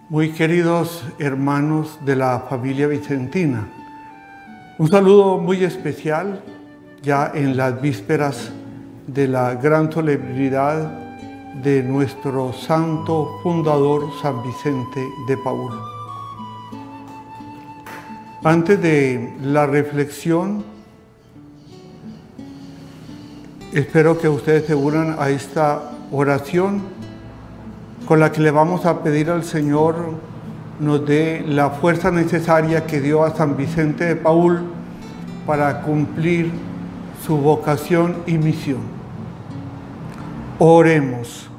Muy queridos hermanos de la familia vicentina, un saludo muy especial ya en las vísperas de la gran solemnidad de nuestro santo fundador San Vicente de Paúl. Antes de la reflexión, espero que ustedes se unan a esta oración con la que le vamos a pedir al Señor nos dé la fuerza necesaria que dio a San Vicente de Paúl para cumplir su vocación y misión. Oremos.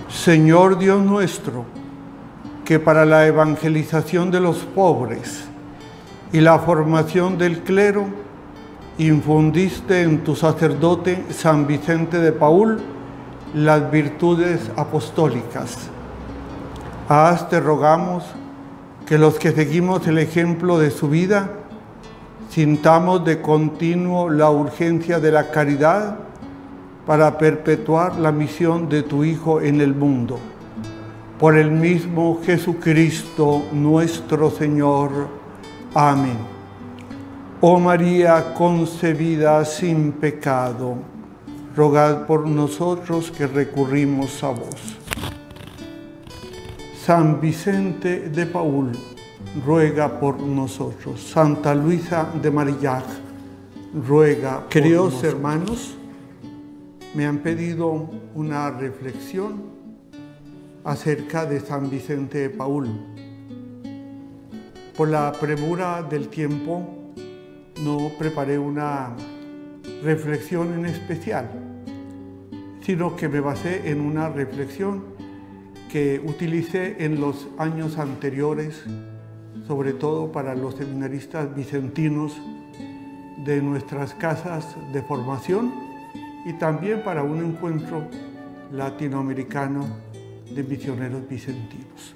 Señor Dios nuestro, que para la evangelización de los pobres y la formación del clero infundiste en tu sacerdote San Vicente de Paúl las virtudes apostólicas. Haz, te rogamos, que los que seguimos el ejemplo de su vida sintamos de continuo la urgencia de la caridad para perpetuar la misión de tu Hijo en el mundo. Por el mismo Jesucristo nuestro Señor. Amén. Oh María concebida sin pecado, rogad por nosotros que recurrimos a vos. San Vicente de Paúl, ruega por nosotros. Santa Luisa de Marillac, ruega por queridos nosotros. Hermanos, me han pedido una reflexión acerca de San Vicente de Paúl. Por la premura del tiempo, no preparé una reflexión en especial, sino que me basé en una reflexión que utilicé en los años anteriores, sobre todo para los seminaristas vicentinos de nuestras casas de formación y también para un encuentro latinoamericano de misioneros vicentinos.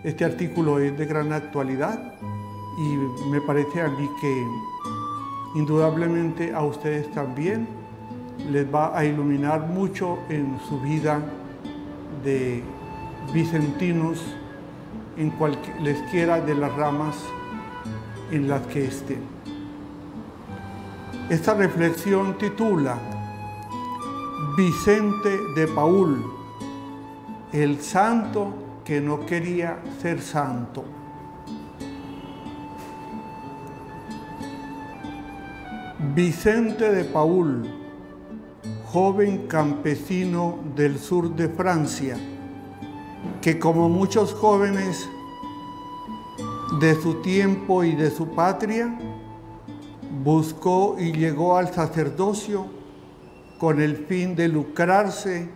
Este artículo es de gran actualidad y me parece a mí que indudablemente a ustedes también les va a iluminar mucho en su vida de vicentinos en cualesquiera de las ramas en las que estén. Esta reflexión titula Vicente de Paúl, el santo que no quería ser santo. Vicente de Paúl, joven campesino del sur de Francia, que como muchos jóvenes de su tiempo y de su patria, buscó y llegó al sacerdocio con el fin de lucrarse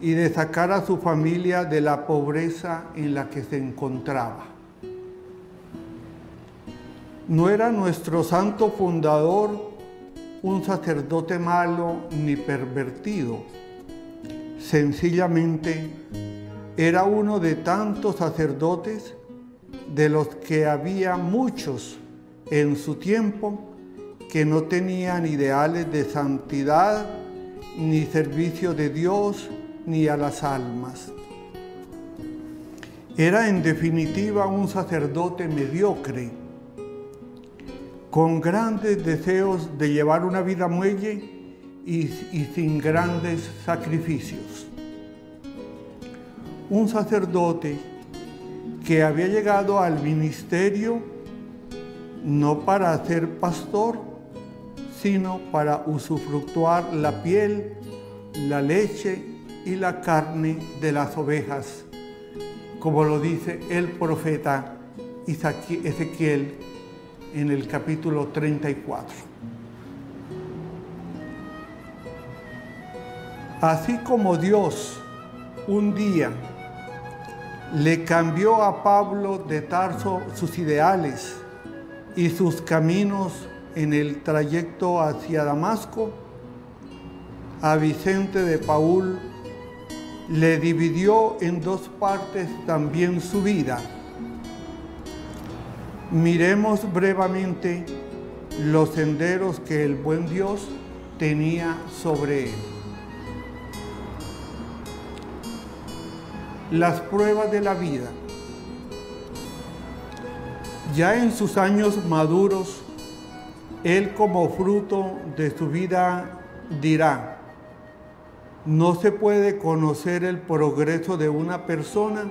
y de sacar a su familia de la pobreza en la que se encontraba. No era nuestro santo fundador un sacerdote malo ni pervertido. Sencillamente era uno de tantos sacerdotes de los que había muchos en su tiempo que no tenían ideales de santidad, ni servicio de Dios, ni a las almas. Era en definitiva un sacerdote mediocre, con grandes deseos de llevar una vida muelle y sin grandes sacrificios. Un sacerdote que había llegado al ministerio no para ser pastor, sino para usufructuar la piel, la leche y la carne de las ovejas, como lo dice el profeta Ezequiel en el capítulo 34. Así como Dios un día le cambió a Pablo de Tarso sus ideales y sus caminos en el trayecto hacia Damasco, a Vicente de Paúl le dividió en dos partes también su vida. Miremos brevemente los senderos que el buen Dios tenía sobre él. las pruebas de la vida. Ya en sus años maduros, él como fruto de su vida dirá: no se puede conocer el progreso de una persona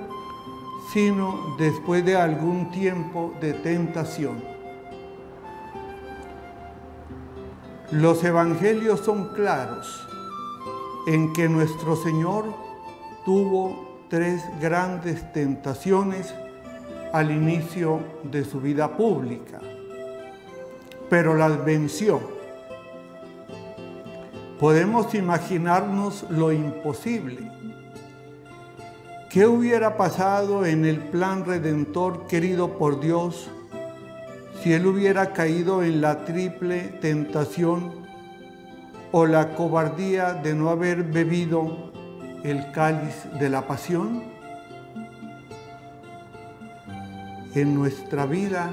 sino después de algún tiempo de tentación. Los evangelios son claros en que nuestro Señor tuvo 3 grandes tentaciones al inicio de su vida pública, pero las venció. Podemos imaginarnos lo imposible. ¿Qué hubiera pasado en el plan redentor querido por Dios si él hubiera caído en la triple tentación o la cobardía de no haber bebido el cáliz de la pasión? En nuestra vida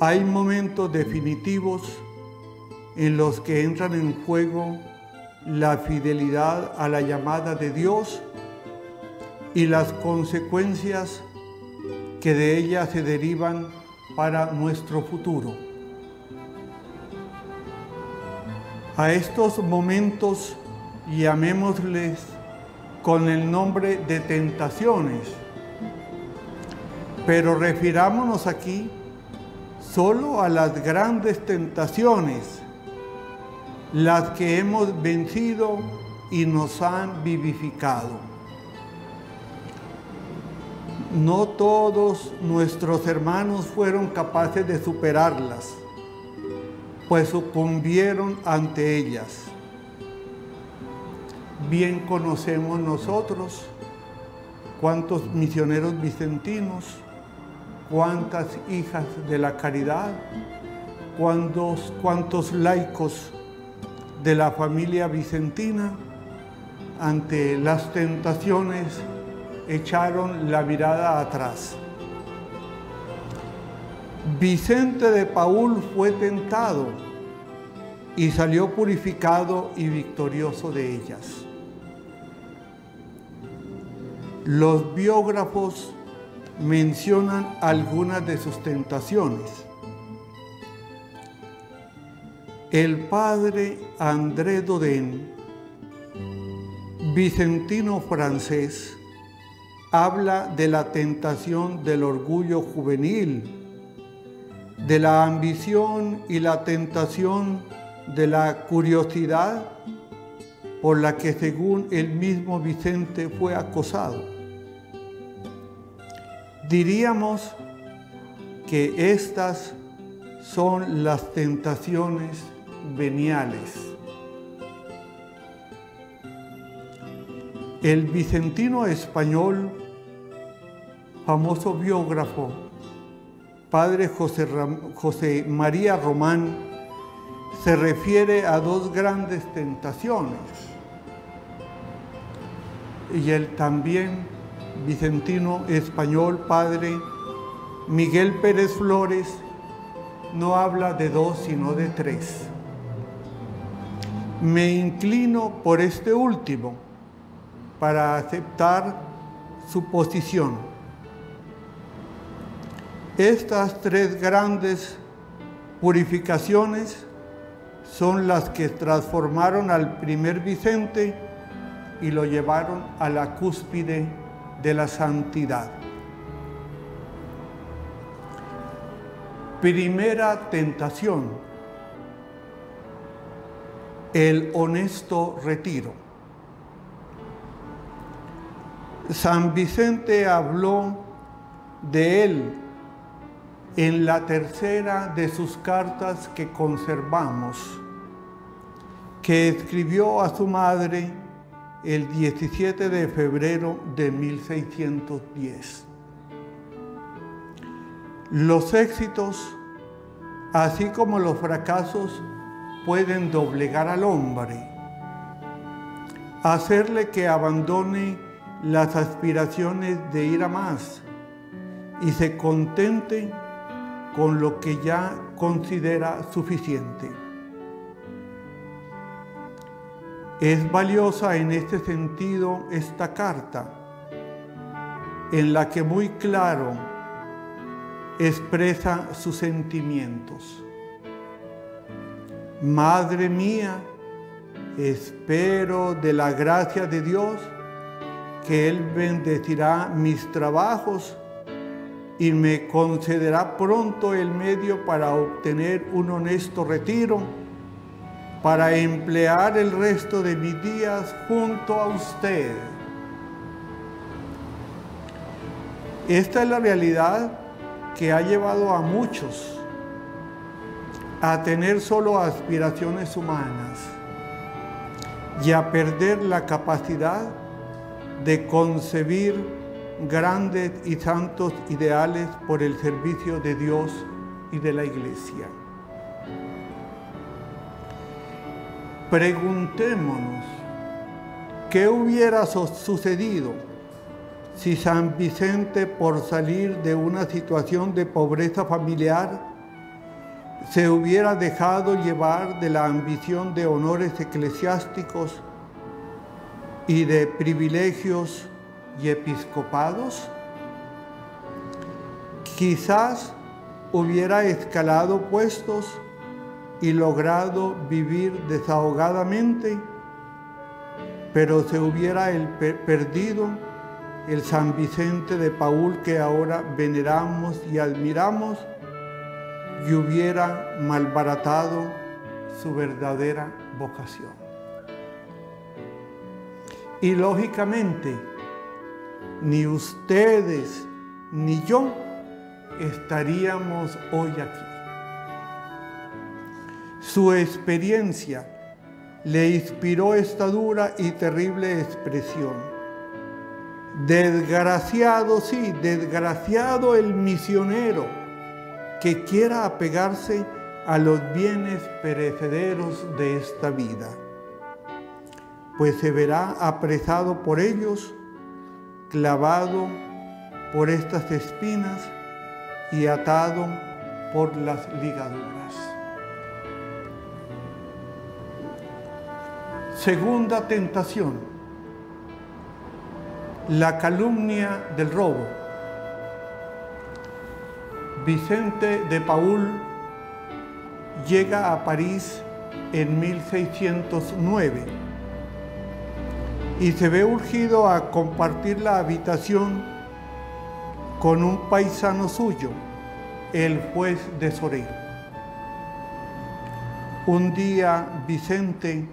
hay momentos definitivos en los que entran en juego la fidelidad a la llamada de Dios y las consecuencias que de ella se derivan para nuestro futuro. A estos momentos llamémosles con el nombre de tentaciones, pero refirámonos aquí solo a las grandes tentaciones, las que hemos vencido y nos han vivificado. No todos nuestros hermanos fueron capaces de superarlas, pues sucumbieron ante ellas. Bien conocemos nosotros cuántos misioneros vicentinos, cuántas hijas de la caridad, cuántos laicos de la familia vicentina ante las tentaciones echaron la mirada atrás. Vicente de Paúl fue tentado y salió purificado y victorioso de ellas. Los biógrafos mencionan algunas de sus tentaciones. El padre André Dodin, vicentino francés, habla de la tentación del orgullo juvenil, de la ambición y la tentación de la curiosidad por la que, según el mismo Vicente, fue acosado. Diríamos que estas son las tentaciones veniales. El vicentino español, famoso biógrafo, padre José María Román, se refiere a 2 grandes tentaciones. Y el también vicentino español, padre Miguel Pérez Flores, no habla de 2, sino de 3. Me inclino por este último para aceptar su posición. Estas 3 grandes purificaciones son las que transformaron al primer Vicente y lo llevaron a la cúspide de la santidad. Primera tentación: el honesto retiro. San Vicente habló de él en la tercera de sus cartas que conservamos, que escribió a su madre el 17 de febrero de 1610. Los éxitos, así como los fracasos, pueden doblegar al hombre, hacerle que abandone las aspiraciones de ir a más y se contente con lo que ya considera suficiente. Es valiosa en este sentido esta carta, en la que muy claro expresa sus sentimientos. Madre mía, espero de la gracia de Dios que Él bendecirá mis trabajos y me concederá pronto el medio para obtener un honesto retiro, para emplear el resto de mis días junto a usted. Esta es la realidad que ha llevado a muchos a tener solo aspiraciones humanas y a perder la capacidad de concebir grandes y santos ideales por el servicio de Dios y de la Iglesia. Preguntémonos, ¿qué hubiera sucedido si San Vicente, por salir de una situación de pobreza familiar, se hubiera dejado llevar de la ambición de honores eclesiásticos y de privilegios y episcopados? Quizás hubiera escalado puestos y logrado vivir desahogadamente, pero se hubiera perdido el San Vicente de Paúl que ahora veneramos y admiramos, y hubiera malbaratado su verdadera vocación. Y lógicamente, ni ustedes ni yo estaríamos hoy aquí. Su experiencia le inspiró esta dura y terrible expresión: desgraciado, sí, desgraciado el misionero que quiera apegarse a los bienes perecederos de esta vida, pues se verá apresado por ellos, clavado por estas espinas y atado por las ligaduras. Segunda tentación: la calumnia del robo. Vicente de Paúl llega a París en 1609 y se ve urgido a compartir la habitación con un paisano suyo, el juez de Sorel. Un día Vicente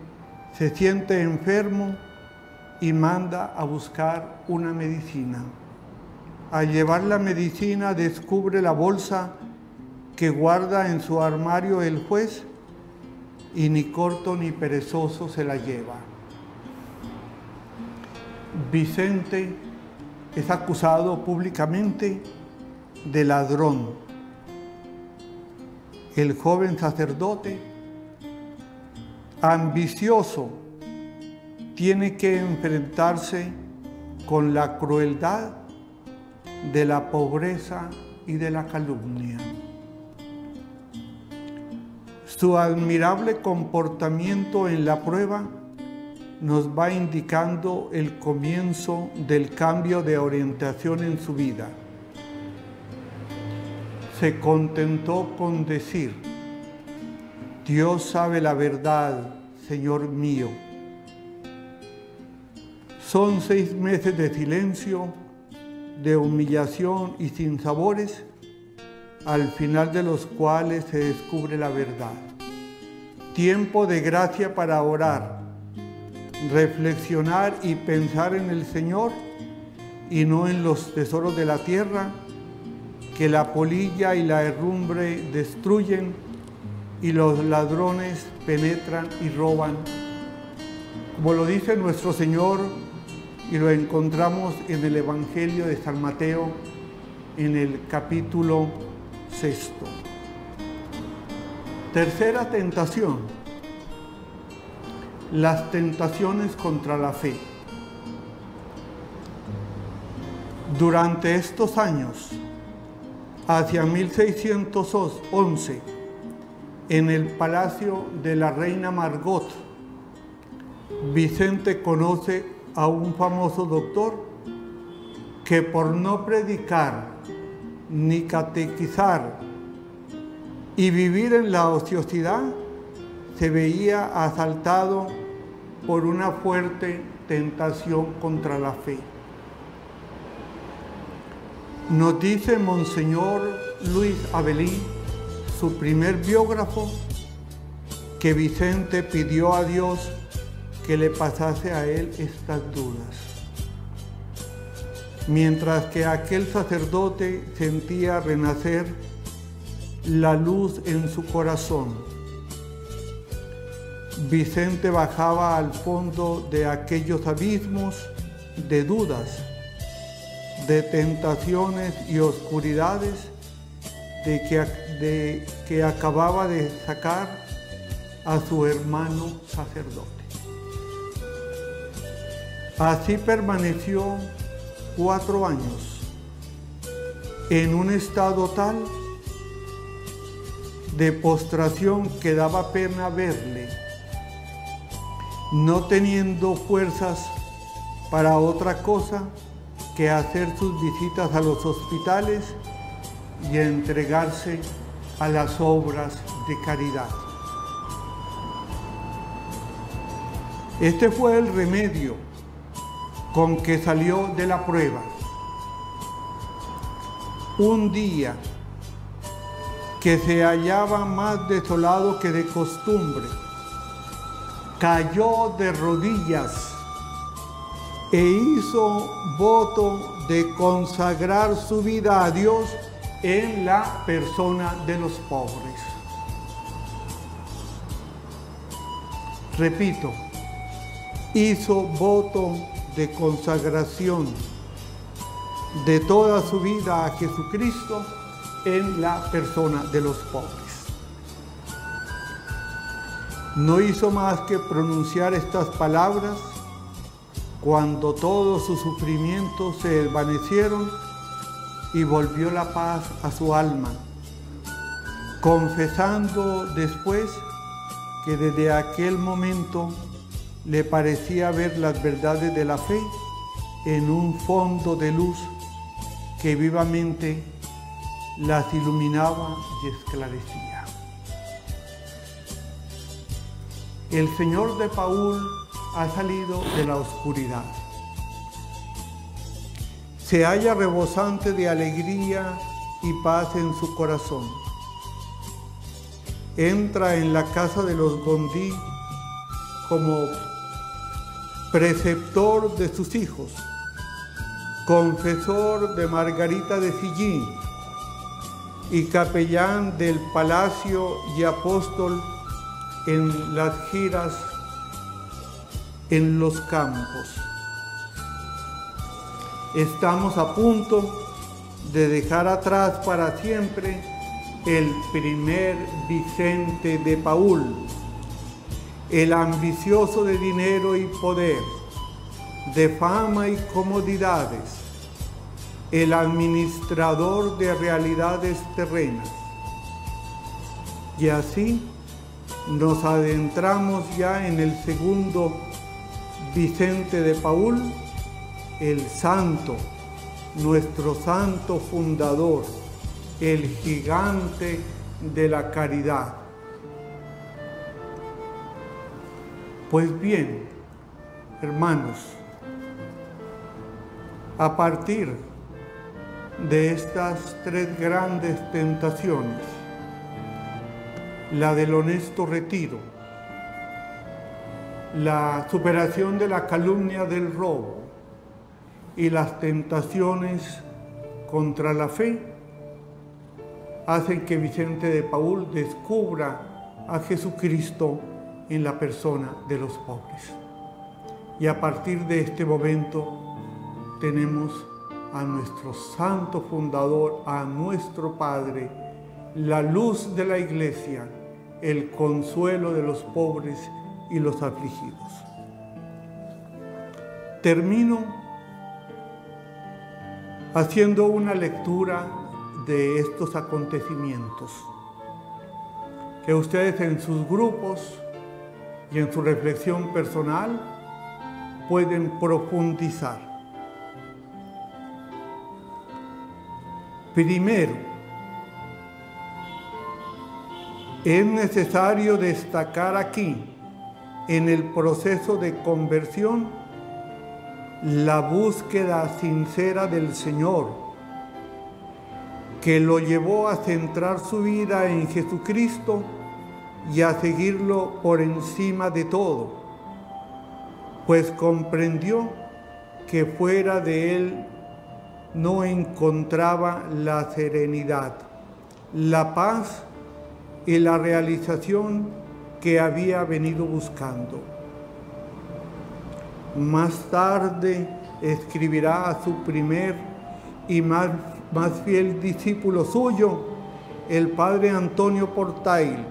se siente enfermo y manda a buscar una medicina. Al llevar la medicina descubre la bolsa que guarda en su armario el juez y ni corto ni perezoso se la lleva. Vicente es acusado públicamente de ladrón. El joven sacerdote, ambicioso, tiene que enfrentarse con la crueldad de la pobreza y de la calumnia. Su admirable comportamiento en la prueba nos va indicando el comienzo del cambio de orientación en su vida. Se contentó con decir: Dios sabe la verdad, Señor mío. Son 6 meses de silencio, de humillación y sinsabores, al final de los cuales se descubre la verdad. Tiempo de gracia para orar, reflexionar y pensar en el Señor y no en los tesoros de la tierra que la polilla y la herrumbre destruyen y los ladrones penetran y roban. Como lo dice nuestro Señor, y lo encontramos en el Evangelio de San Mateo, en el capítulo 6. Tercera tentación: las tentaciones contra la fe. Durante estos años, hacia 1611, en el palacio de la reina Margot, Vicente conoce a un famoso doctor que por no predicar ni catequizar y vivir en la ociosidad, se veía asaltado por una fuerte tentación contra la fe. Nos dice Monseñor Luis Abelín, su primer biógrafo, que Vicente pidió a Dios que le pasase a él estas dudas, mientras que aquel sacerdote sentía renacer la luz en su corazón. Vicente bajaba al fondo de aquellos abismos de dudas, de tentaciones y oscuridades de que acababa de sacar a su hermano sacerdote. Así permaneció 4 años en un estado tal de postración que daba pena verle, no teniendo fuerzas para otra cosa que hacer sus visitas a los hospitales y entregarse a las obras de caridad. Este fue el remedio con que salió de la prueba. Un día que se hallaba más desolado que de costumbre, cayó de rodillas e hizo voto de consagrar su vida a Dios en la persona de los pobres. Repito, hizo voto de consagración de toda su vida a Jesucristo en la persona de los pobres. No hizo más que pronunciar estas palabras cuando todos sus sufrimientos se desvanecieron y volvió la paz a su alma, confesando después que desde aquel momento le parecía ver las verdades de la fe en un fondo de luz que vivamente las iluminaba y esclarecía. El Señor de Paúl ha salido de la oscuridad. Se halla rebosante de alegría y paz en su corazón. Entra en la casa de los Gondí como preceptor de sus hijos, confesor de Margarita de Sillín y capellán del palacio y apóstol en las giras en los campos. Estamos a punto de dejar atrás para siempre el primer Vicente de Paúl, el ambicioso de dinero y poder, de fama y comodidades, el administrador de realidades terrenas. Y así nos adentramos ya en el segundo Vicente de Paúl, el santo, nuestro santo fundador, el gigante de la caridad. Pues bien, hermanos, a partir de estas 3 grandes tentaciones, la del honesto retiro, la superación de la calumnia del robo y las tentaciones contra la fe, hacen que Vicente de Paúl descubra a Jesucristo en la persona de los pobres. Y a partir de este momento tenemos a nuestro santo fundador, a nuestro Padre, la luz de la Iglesia, el consuelo de los pobres y los afligidos. Termino haciendo una lectura de estos acontecimientos que ustedes en sus grupos y en su reflexión personal pueden profundizar. Primero, es necesario destacar aquí, en el proceso de conversión, la búsqueda sincera del Señor, que lo llevó a centrar su vida en Jesucristo y a seguirlo por encima de todo, pues comprendió que fuera de Él no encontraba la serenidad, la paz y la realización que había venido buscando. Más tarde escribirá a su primer y más fiel discípulo suyo, el padre Antonio Portail: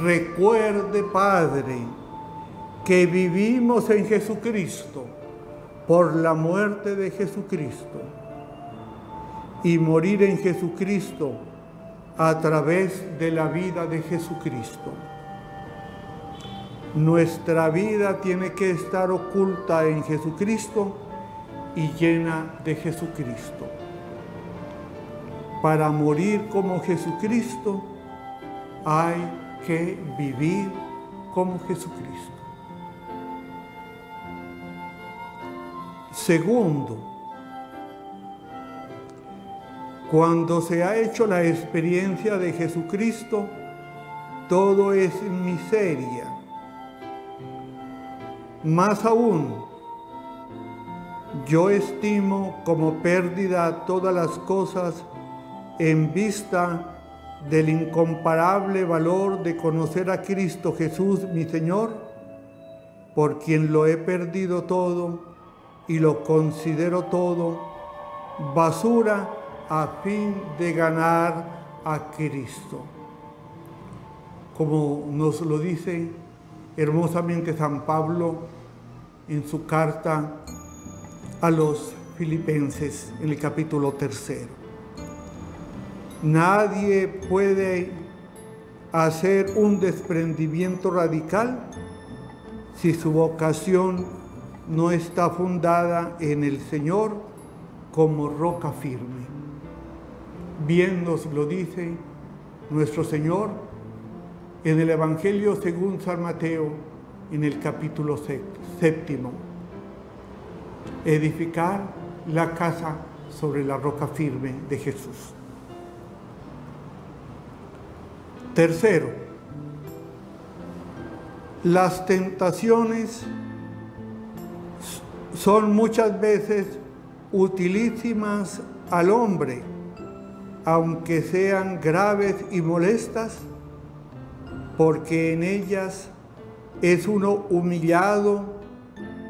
recuerde, Padre, que vivimos en Jesucristo por la muerte de Jesucristo y morir en Jesucristo a través de la vida de Jesucristo. Nuestra vida tiene que estar oculta en Jesucristo y llena de Jesucristo. Para morir como Jesucristo hay que vivir como Jesucristo. Segundo, cuando se ha hecho la experiencia de Jesucristo, todo es miseria. Más aún, yo estimo como pérdida todas las cosas en vista del incomparable valor de conocer a Cristo Jesús, mi Señor, por quien lo he perdido todo y lo considero todo basura a fin de ganar a Cristo. Como nos lo dice hermosamente San Pablo en su carta a los Filipenses, en el capítulo 3. Nadie puede hacer un desprendimiento radical si su vocación no está fundada en el Señor como roca firme. Bien nos lo dice nuestro Señor en el Evangelio según San Mateo, en el capítulo 7. Edificar la casa sobre la roca firme de Jesús. Tercero, las tentaciones son muchas veces utilísimas al hombre, aunque sean graves y molestas, porque en ellas es uno humillado,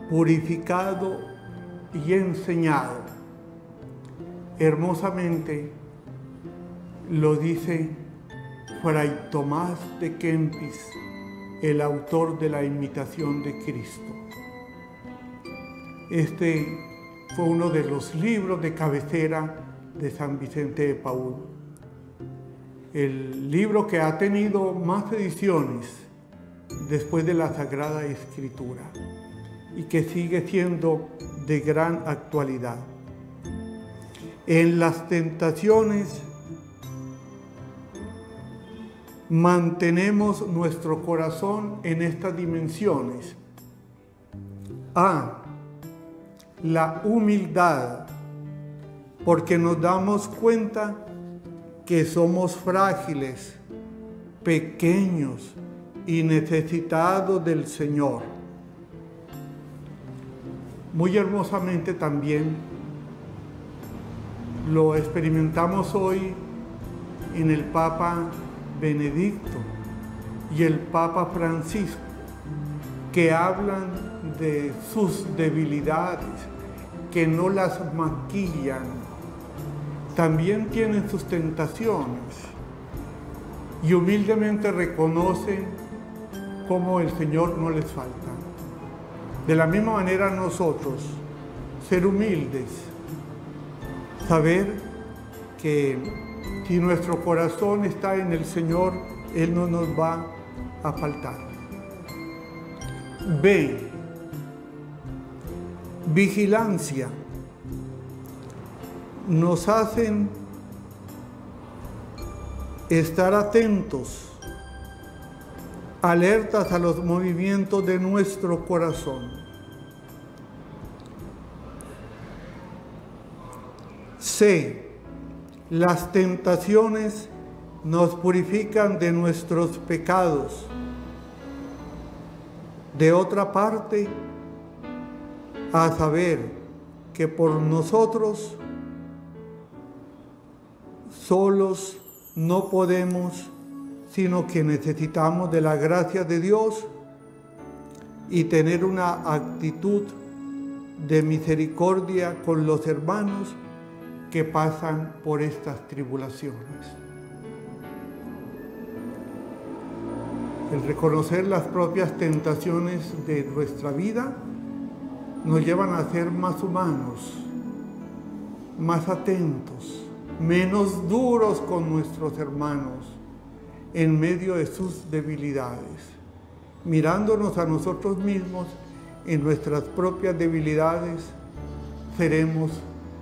purificado y enseñado. Hermosamente lo dice Fray Tomás de Kempis, el autor de la Imitación de Cristo. Este fue uno de los libros de cabecera de San Vicente de Paúl. El libro que ha tenido más ediciones después de la Sagrada Escritura y que sigue siendo de gran actualidad. En las tentaciones mantenemos nuestro corazón en estas dimensiones. A, la humildad, porque nos damos cuenta que somos frágiles, pequeños y necesitados del Señor. Muy hermosamente también lo experimentamos hoy en el Papa Benedicto y el Papa Francisco, que hablan de sus debilidades, que no las maquillan. También tienen sus tentaciones y humildemente reconocen cómo el Señor no les falta. De la misma manera nosotros, ser humildes, saber que si nuestro corazón está en el Señor, Él no nos va a faltar. B, vigilancia. nos hacen estar atentos, alertas a los movimientos de nuestro corazón. C. Las tentaciones nos purifican de nuestros pecados. De otra parte, a saber que por nosotros solos no podemos, sino que necesitamos de la gracia de Dios y tener una actitud de misericordia con los hermanos que pasan por estas tribulaciones. El reconocer las propias tentaciones de nuestra vida nos llevan a ser más humanos, más atentos, menos duros con nuestros hermanos en medio de sus debilidades, mirándonos a nosotros mismos en nuestras propias debilidades, seremos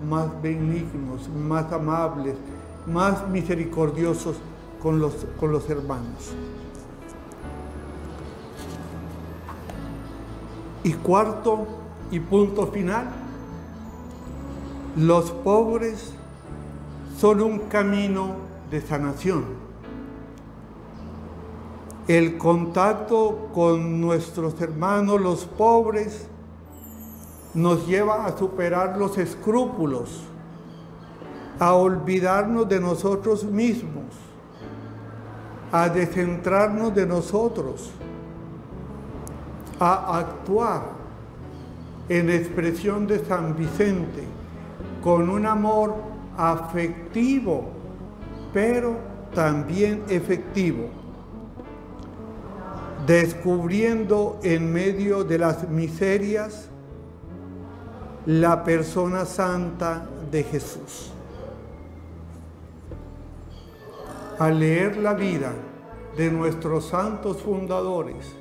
más benignos, más amables, más misericordiosos con los hermanos. Y cuarto y punto final, los pobres son un camino de sanación. El contacto con nuestros hermanos, los pobres, nos lleva a superar los escrúpulos, a olvidarnos de nosotros mismos, a descentrarnos de nosotros, a actuar en expresión de San Vicente, con un amor afectivo, pero también efectivo, descubriendo en medio de las miserias la persona santa de Jesús. Al leer la vida de nuestros santos fundadores,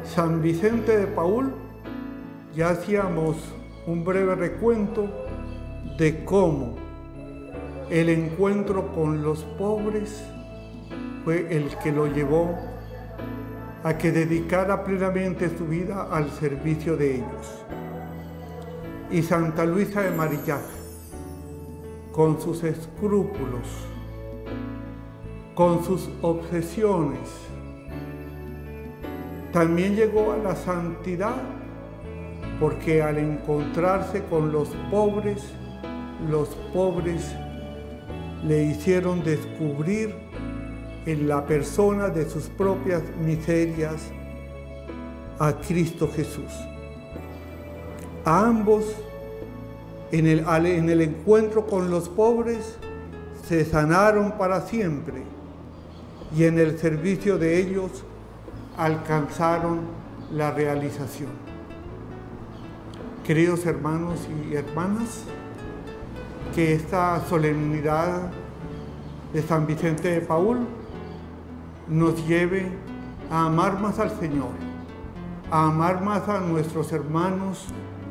San Vicente de Paúl, ya hacíamos un breve recuento de cómo el encuentro con los pobres fue el que lo llevó a que dedicara plenamente su vida al servicio de ellos. Y Santa Luisa de Marillac, con sus escrúpulos, con sus obsesiones, también llegó a la santidad, porque al encontrarse con los pobres le hicieron descubrir en la persona de sus propias miserias a Cristo Jesús. A ambos, en el encuentro con los pobres, se sanaron para siempre, y en el servicio de ellos alcanzaron la realización. Queridos hermanos y hermanas, que esta solemnidad de San Vicente de Paúl nos lleve a amar más al Señor, a amar más a nuestros hermanos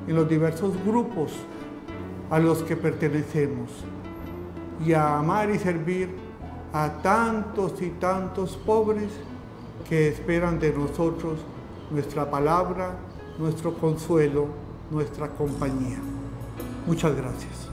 en los diversos grupos a los que pertenecemos, y a amar y servir a tantos y tantos pobres que esperan de nosotros nuestra palabra, nuestro consuelo, nuestra compañía. Muchas gracias.